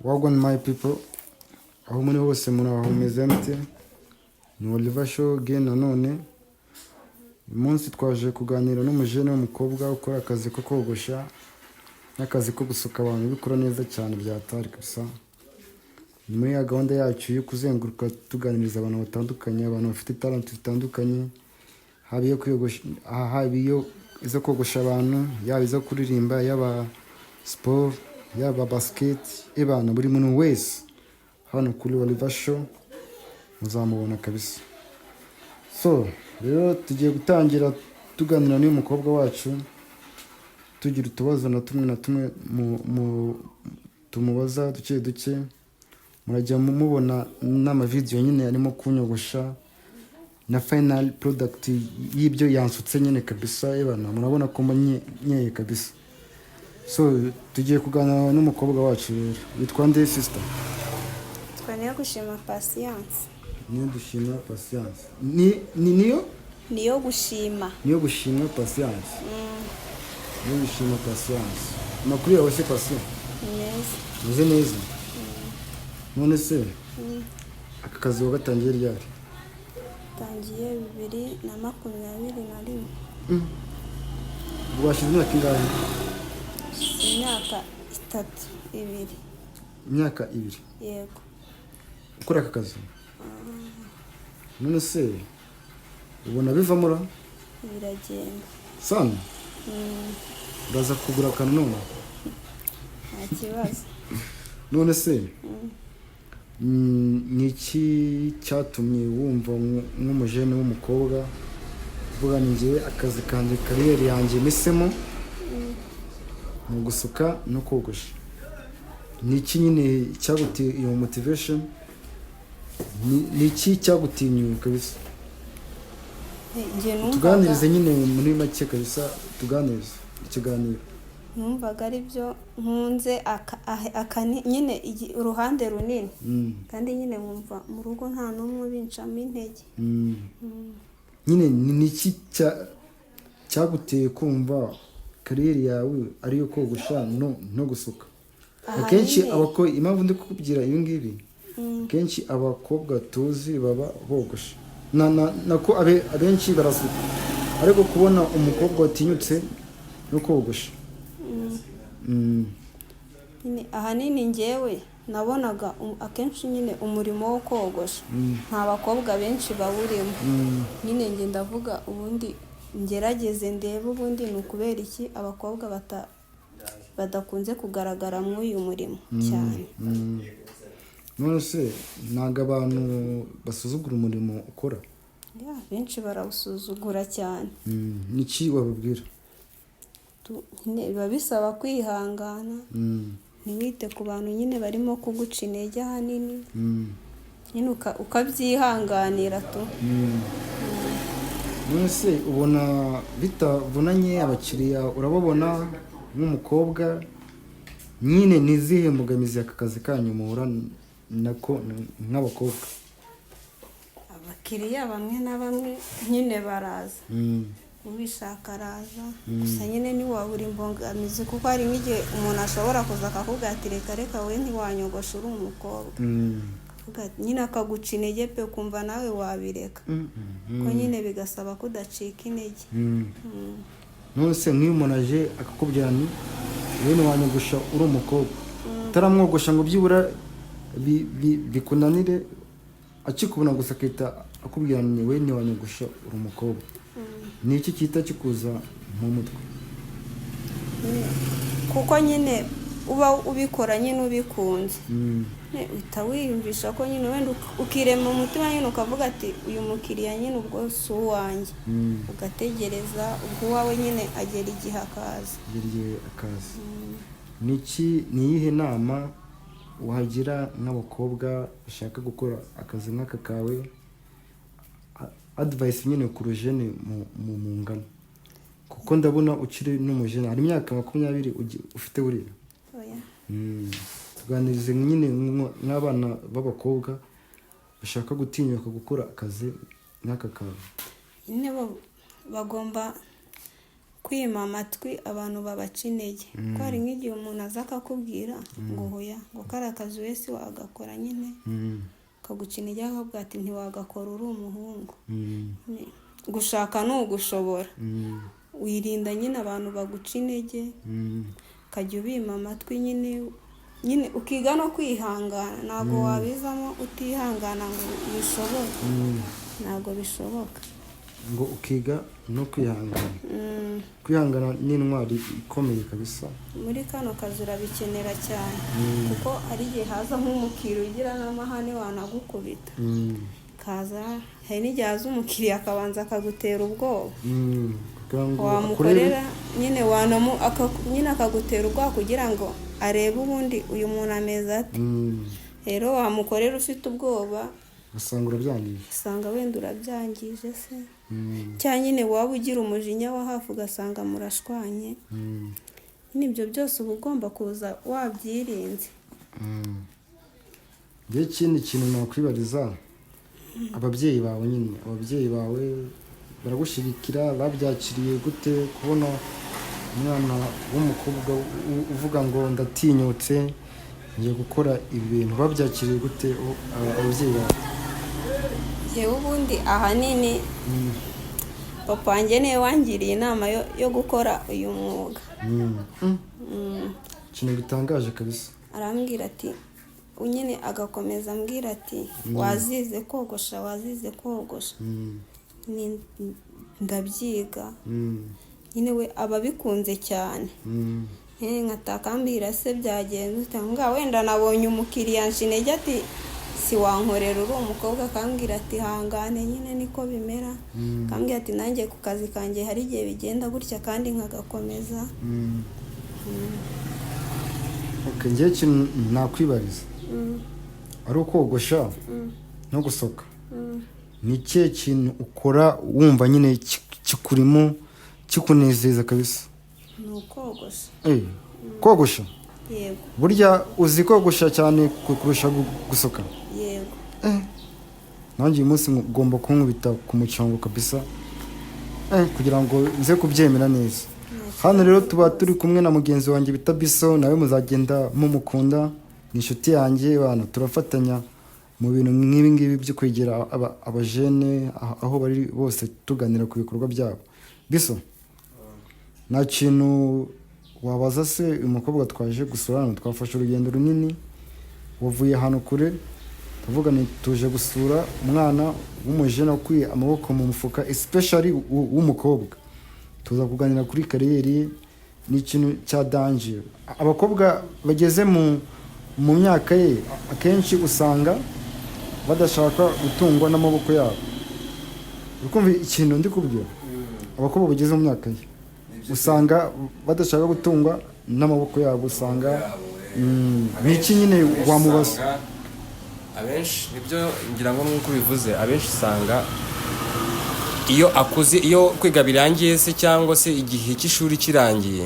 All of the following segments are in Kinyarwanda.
Wagwan my people, aho muri hose murahumeze mute? Ni Oliver Show again nanone. Uyu munsi twaje kuganira n'umujene w'umukobwa ukora akazi ko kogosha n'akazi ko gusuka abantu bikora neza cyane byatari kabisa. Muri ya gahunda yacu yo kuzenguruka tuganiriza abantu batandukanye, abantu bafite talent zitandukanye, haba iyo kwogosha, haba iyo izo kogosha abantu, yaba izo kuririmba, yaba sport, yaba basket, ebana buri muntu wese hano kuri Oliver Show muzamubona kabisa. So rero tugiye gutangira tuganira n'uyu mukobwa wacu, tugira utubazo na tumwe tumubaza duke murajya mumubona n'amavideo nyine arimo kunyogosha na final product y'ibyo yansutse nyine kabisa. Ebana murabona ko nyeye kabisa. So tugiye kuganira n'umukobwa wacu rero. Witwa nde sister? Twaniye gushima Patience. Niyo dushima Patience. Niyo gushima. Niyo gushima Patience. Niyo gushima Patience. Makuru yawe se Patience? Neza. Neza. None se aka kazi wagatangiye ryari? Tangiye 2021. Bwashize imyaka ingahe? Imyaka 2. Imyaka 2. Yego. Ukora aka kazi? None se ubona bivamo ra? Biragenda. Sana? Uraza kugura akantu none? Nta kibazo. None se niki cyatumye wumva nk'umujene w'umukobwa uvuga njye akazi kanjye kariyeri yanjye misemo mu gusuka no kogosha? Niki nyine cyaguteye iyo motivation? Niki cyagutinyuye kabisa? Tuganirize nyine muri make kabisa, tuganirize ikiganiro. Numvaga ari byo nkunze nyine uruhande runini, kandi nyine nkumva mu rugo nta numwe bincamo intege. Nyine niki cyaguteye kumva kariyeri yawe ariyo kogosha no gusuka? Akenshi impamvu ndi kukubwira ibi ngibi, akenshi abakobwa tuzi baba bogosha nako abenshi barasuka, ariko kubona umukobwa watinyutse no kogosha nyine ahanini njyewe nabonaga akenshi nyine umurimo wo kogosha nta bakobwa benshi bawurimo. Nyine nge ndavuga ubundi ngerageze ndebe ubundi ni ukubera iki abakobwa badakunze kugaragara muri uyu murimo cyane. None se ntago abantu basuzugura umurimo ukora? Benshi barawusuzugura cyane. Niki wababwira? Biba bisaba kwihangana, ntiwite ku bantu nyine barimo kuguca intege ahanini, nyine ukabyihanganira tu. None se ubona bitavunanye abakiriya urababona nk'umukobwa, nyine nizihe mbogamizi aka kazi kanyu muhura nako nk'abakobwa? Abakiriya bamwe na bamwe nyine baraza, ubishaka araza, gusa nyine ntiwabura imbogamizi kuko hari nk'igihe umuntu ashobora kuza akakubwira ati reka we ntiwanyogosha uri umukobwa, nyine akaguca intege pe kumva nawe wabireka, ko nyine bigasaba ko udacika intege. None se nk'iyo umuntu aje akakubwira ni we ntiwanyogosha uri umukobwa, utaramwogosha ngo byibura bikunanire, akikubona gusa akita akubwira ni we ntiwanyogosha uri umukobwa, ni iki cyita kikuza mu mutwe? Kuko nyine uba ubikora nyine ubikunze, uhita wiyumvisha ko nyine wenda ukirema umutima nyine ukavuga ati uyu mukiriya nyine ubwo si uwanjye, ugategereza ubwo wawe nyine agera igihe akaza. Ni iyihe nama wagira nk'abakobwa bashaka gukora akazi nk'aka kawe, advice nyine ku rujene mu ngano? Kuko ndabona ukiri n'umujene, hari imyaka 20 ufite buriya. Tuganirize nyine nk'abana b'abakobwa bashaka gutinyuka gukora akazi nk'aka kawe. Nyine bagomba kwima amatwi abantu babaca intege ko hari nk'igihe umuntu aza akakubwira ngo hoya ngo kariya kazi wese wagakora nyine kaguca intege akavuga ati ntiwagakora uri umuhungu. Gushaka ni ugushobora. Wirinda nyine abantu baguca intege ukajya ubima amatwi nyine ukiga no kwihangana. Ntabwo wabizamo utihangana ngo bishoboke, ntabwo bishoboka. Ngo ukiga no kwihangana. Kwihangana ni intwari ikomeye kabisa. Muri kano kazi urabikenera cyane kuko ari igihe haza nk'umukiriya ugira n'amahane wanagukubita. Kaza hari n'igihe haza umukiriya akabanza akagutera ubwoba. Wamukorera nyine nyine akagutera ubwoba kugira ngo arebe ubundi uyu muntu ameze ate. Rero wamukorera ufite ubwoba usanga urabyangije, usanga wenda urabyangije se. Cyangwa nyine waba ugira umujinya wa hafi ugasanga murashwanye. Ibyo byose uba ugomba kuza wabyirinze. Njye ikindi kintu nakwibariza, ababyeyi bawe nyine, ababyeyi bawe baragushyigikira, babyakiriye gute kubona umwana w'umukobwa uvuga ngo ndatinyutse ngiye gukora ibintu? Babyakiriye gute ababyeyi bawe? Yewe ubundi ahanini papa wanjye niwe wangiriye inama yo gukora uyu mwuga. Ikintu gitangaje kabisa. Arambwira ati nyine agakomeza ambwira ati wazize kogosha, wazize kogosha. Ndabyiga nyine we ababikunze cyane. Nkatakambira se byagenze utanga wenda nabonye umukiriya nshinege ati si wankorera uri umukobwa, akambwira ati hangane nyine niko bimera. Akambwira ati nanjye ku kazi kanjye hari igihe bigenda gutya kandi nkagakomeza. Njye ikintu nakwibariza ari ukogosha no gusoka. Ni ikihe kintu ukora wumva nyine kikurimo kikunezeza kabisa? Ni ukogosha. Kogosha? Yego. Burya uzi kogosha cyane kurusha gusoka? Yego. Nanjye uyu munsi ngomba kunkubita ku mucango kabisa kugira ngo nze kubyemera neza. Hano rero tuba turi kumwe na mugenzi wanjye bita Biso, nawe muzagenda mumukunda, ni inshuti yanjye. Bana turafatanya mu bintu nk'ibi ngibi byo kwegera abajene aho bari bose tuganira ku bikorwa byabo. Biso, nta kintu wabaza se uyu mukobwa twaje gusura hano? Twafashe urugendo runini, wavuye hano kure, tuvuga ni tuje gusura umwana w'umujene wakwiye amaboko mu mufuka, especially w'umukobwa. Tuza kuganira kuri kariyeri, ni ikintu cya danger. Abakobwa bageze mu myaka ye akenshi usanga badashaka gutungwa n'amaboko yabo. Ukumva ikintu ndi kubwira? Abakobwa bageze mu myaka ye usanga badashaka gutungwa n'amaboko yabo. Usanga biki nyine wamubaza? Abenshi nibyo ngira ngo nk'uko bivuze, abenshi usanga iyo akuze, iyo kwiga birangiye se cyangwa se igihe cy'ishuri kirangiye,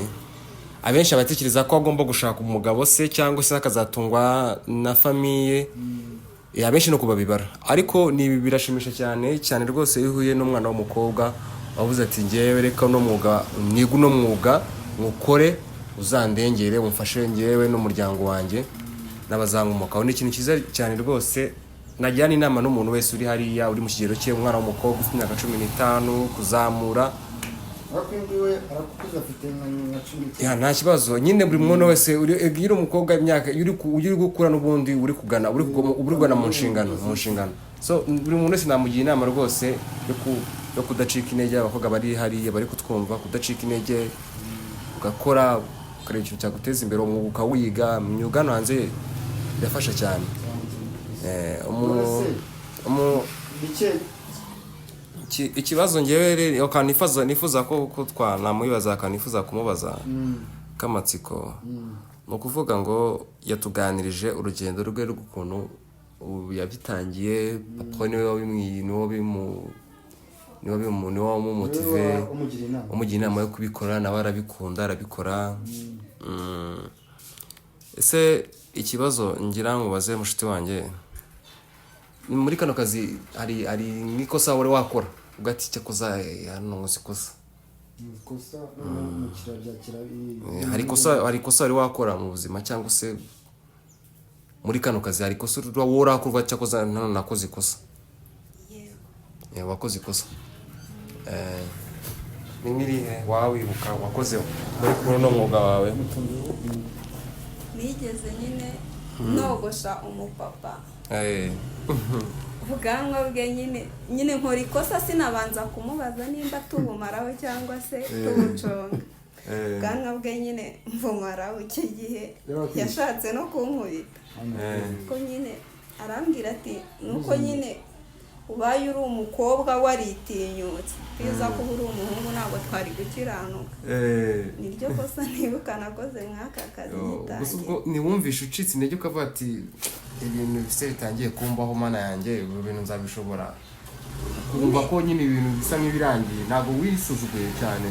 abenshi abatekereza ko agomba gushaka umugabo se cyangwa se akazatungwa na famiye. Abenshi no kubabibara, ariko ni birashimisha cyane cyane rwose iyo uhuye n'umwana w'umukobwa wavuze ati ngewe reka no mwuga niga uno mwuga ngukore, uzandengere umfashe ngewe n'umuryango wanjye n'abazankomokaho. Ni ikintu cyiza cyane rwose. Najyana inama n'umuntu wese uri hariya uri mu kigero cye, umwana w'umukobwa ufite imyaka 15 kuzamura. Nta kibazo nyine, buri muntu wese uri umukobwa imyaka uri gukura n'ubundi uri kugana mu nshingano. So buri muntu wese namugira inama rwose yo kudacika intege. Abakobwa bari hariya bari kutwumva, kudacika intege, ugakora ukareba ikintu cyaguteza imbere, umwuga ukawiga. Imyuga no hanze yafasha cyane. Ikibazo ngewe rero nifuza ko twanamubibaza, kanifuza kumubaza kamatsiko, ni ukuvuga ngo yatuganirije urugendo rwe rw'ukuntu yabitangiye. Papa niwe wamumotive, umugira inama yo kubikora, nawe arabikunda arabikora. Ese ikibazo ngira ngo baze mushiti wanjye, muri kano kazi hari nikosa wari wakora ugati cyakoza hano ngosikosa? ikosa mu kiraryakira hari ikosa wari wakora mu buzima cyangwa se muri kano kazi hari ikosa wowe urakurwa cyakoze none nakoze ikosa wakoze ikosa ni nk'irihe wawibuka wakozeho muri kuno mwuga wawe? nigeze nyine nogosha umupapa ubwanwa bwe nyine nkora ikosa sinabanza kumubaza nimba tubumaraho cyangwa se tubuconga. ubwanwa bwe nyine mbumaraho icyo gihe yashatse no kunkubita ko nyine arambwira ati nuko nyine ubaye uri umukobwa waritinyutse biza kuba uri umuhungu ntabwo twari gukiranuka. niryo kosa nibuka nakoze nk'aka kazi gitangiye. Ntiwumvishe ucitse intege ukavuga ati ibintu bise bitangiye kumbaho mana yanjye ibi bintu nzabishobora, kumva ko nyine ibintu bisa nk'ibirangiye ntabwo wisuzuguye cyane?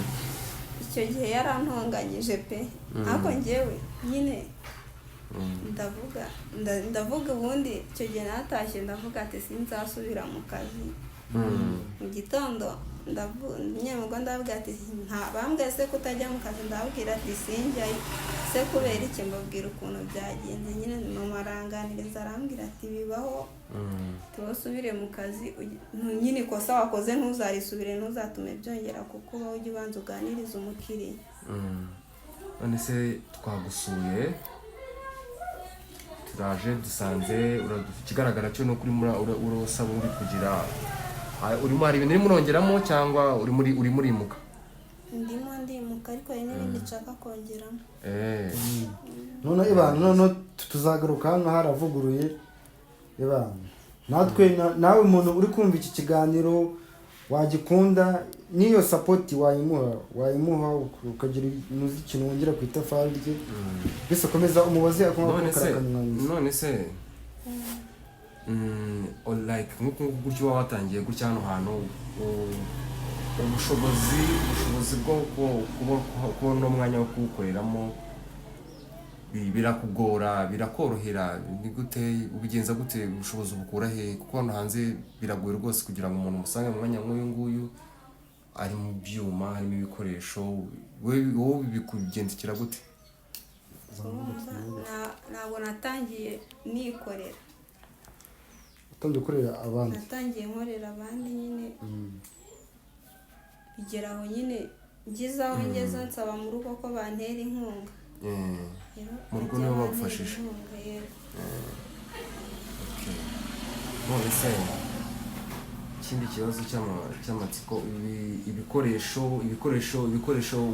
icyo gihe yarantonganyije pe ariko njyewe nyine ndavuga ubundi icyo gihe natashye ndavuga ati sinzasubira mu kazi. mu gitondo nyemugwa ndavuga ati bambwiye se kutajya mu kazi, ndabwira ati sinjyayo se kubera iki, mbabwira ukuntu byagenze nyine mama aranganiriza arambwira ati bibaho tubasubire mu kazi nyine ikosa wakoze ntuzarisubire ntuzatume byongera kuko uba ujya ubanza uganiriza umukiriya. none se twagusuye turaje dusanze ikigaragara cyo no kuri urasaba uri kugira urimo hari ibintu urimo urongeramo cyangwa uri murimuka? ndimo ndimuka ariko hari n'ibindi nshaka kongeramo. none ibana tuzagaruka hano haravuguruye ibana natwe nawe umuntu uri kumva iki kiganiro wagikunda niyo support wayimuha ukagira umuziki wongera ku itafari rye bise komeza umubaze akomeza. none se like nkuko gutyo watangiye gutya hano hantu ubushobozi bwo kubona umwanya wo kuwukoreramo birakugora birakorohera ni gute ubigenza gute? ubushobozi bukura he? kuko hano hanze biragoye rwose kugira ngo umuntu umusange mu mwanya nk'uyu nguyu ari mu byuma harimo ibikoresho. wowe bikugendekera gute? ntabwo natangiye nikorera, ukorera abandi, natangiye nkorera abandi nyine bigera aho nyine ngize aho ngeze nsaba mu rugo ko bantera inkunga. mu rugo nibo bagufashije? none se ikindi kibazo cy'amatsiko ibikoresho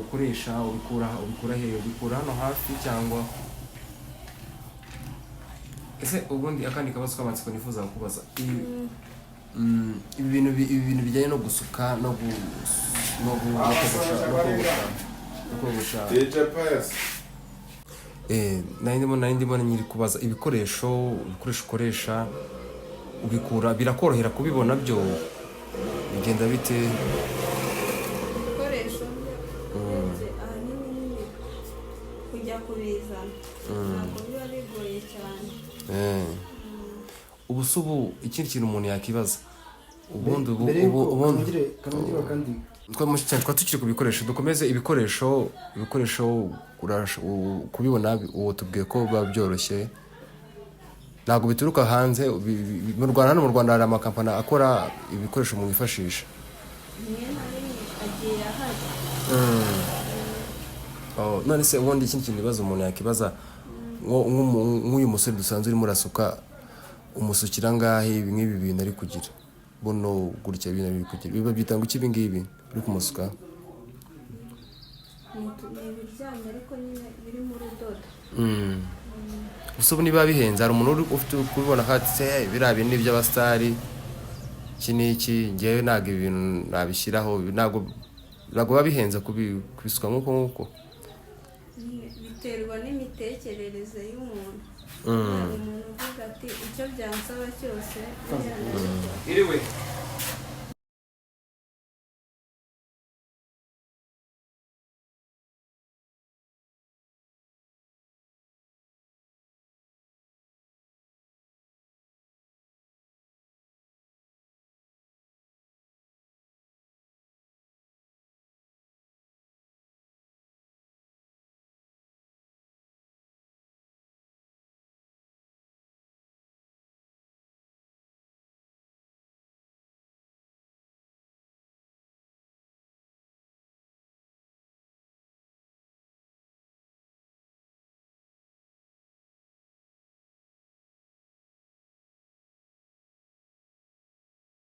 ukoresha ubikura he? ubikura hano hafi cyangwa? ese ubundi akandi kabazo k'amatsiko nifuza kubaza ibi bintu bijyanye no gusuka no kogosha nari ndimo nyiri kubaza ibikoresho ukoresha ubikura birakorohera kubibona byo bigenda bite? ibikoresho ahanini kujya kubizana ntabwo biba bigoye cyane. ubu ikindi kintu umuntu yakibaza ubundi twaba tukiri ku bikoresho dukomeze ibikoresho kubibona ubu tubwiye ko biba byoroshye ntabwo bituruka hanze. mu Rwanda hari amakampani akora ibikoresho mwifashisha. rimwe na rimwe agiye ahari. none se ubundi ikindi kintu ibibazo umuntu yakibaza nk'uyu musore dusanzwe urimo urasuka umusukira ngahe nk'ibi bintu ari kugira buno gutya ibintu ari kugira biba byitanga iki ibingibi uri kumusuka? ni ibiryamye ariko nyine biri mu rudodo. gusa ubu niba bihenze hari umuntu ufite kubibona ko ati biriya bintu ni iby'abasitari iki n'iki ngewe ntabwo ibi bintu nabishyiraho ntabwo biba bihenze kubisuka nk'uko biterwa n'imitekerereze y'umuntu. hari umuntu uvuga ati icyo byansaba cyose iriwe